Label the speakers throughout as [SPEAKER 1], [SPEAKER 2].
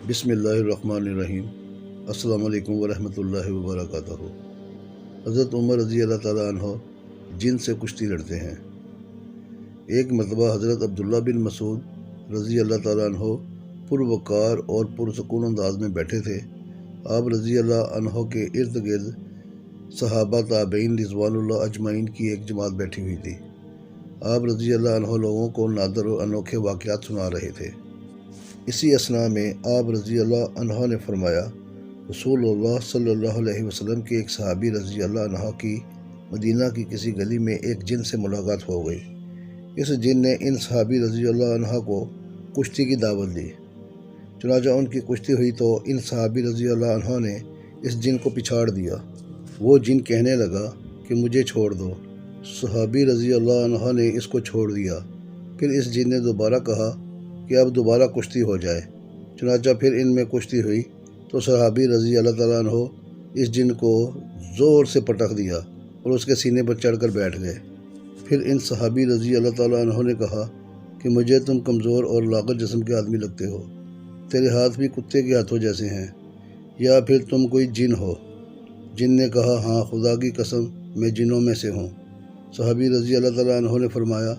[SPEAKER 1] بسم اللہ الرحمن الرحیم۔ السلام علیکم ورحمۃ اللہ وبرکاتہ۔ حضرت عمر رضی اللہ تعالیٰ عنہ جن سے کشتی لڑتے ہیں۔ ایک مرتبہ حضرت عبداللہ بن مسعود رضی اللہ تعالیٰ عنہ پروقار اور پرسکون انداز میں بیٹھے تھے۔ آپ رضی اللہ عنہ کے ارد گرد صحابہ تابعین رضوان اللہ اجمعین کی ایک جماعت بیٹھی ہوئی تھی۔ آپ رضی اللہ عنہ لوگوں کو نادر و انوکھے واقعات سنا رہے تھے۔ اسی اثناء میں آپ رضی اللہ عنہ نے فرمایا، رسول اللہ صلی اللہ علیہ وسلم کے ایک صحابی رضی اللہ عنہ کی مدینہ کی کسی گلی میں ایک جن سے ملاقات ہو گئی۔ اس جن نے ان صحابی رضی اللہ عنہ کو کشتی کی دعوت دی۔ چنانچہ ان کی کشتی ہوئی تو ان صحابی رضی اللہ عنہ نے اس جن کو پچھاڑ دیا۔ وہ جن کہنے لگا کہ مجھے چھوڑ دو۔ صحابی رضی اللہ عنہ نے اس کو چھوڑ دیا۔ پھر اس جن نے دوبارہ کہا کہ اب دوبارہ کشتی ہو جائے۔ چنانچہ پھر ان میں کشتی ہوئی تو صحابی رضی اللہ تعالیٰ عنہ اس جن کو زور سے پٹخ دیا اور اس کے سینے پر چڑھ کر بیٹھ گئے۔ پھر ان صحابی رضی اللہ تعالیٰ عنہ نے کہا کہ مجھے تم کمزور اور لاغر جسم کے آدمی لگتے ہو، تیرے ہاتھ بھی کتے کے ہاتھوں جیسے ہیں، یا پھر تم کوئی جن ہو؟ جن نے کہا، ہاں خدا کی قسم میں جنوں میں سے ہوں۔ صحابی رضی اللہ تعالیٰ عنہ نے فرمایا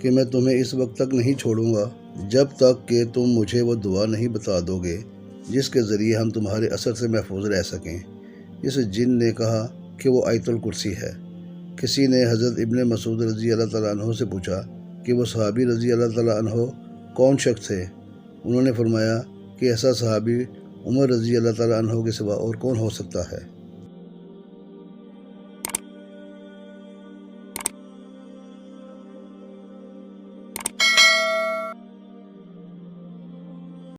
[SPEAKER 1] کہ میں تمہیں اس وقت تک نہیں چھوڑوں گا جب تک کہ تم مجھے وہ دعا نہیں بتا دو گے جس کے ذریعے ہم تمہارے اثر سے محفوظ رہ سکیں۔ اس جن نے کہا کہ وہ آیت الکرسی ہے۔ کسی نے حضرت ابن مسعود رضی اللہ تعالیٰ عنہ سے پوچھا کہ وہ صحابی رضی اللہ تعالیٰ عنہ کون شخص تھے؟ انہوں نے فرمایا کہ ایسا صحابی عمر رضی اللہ تعالیٰ عنہ کے سوا اور کون ہو سکتا ہے۔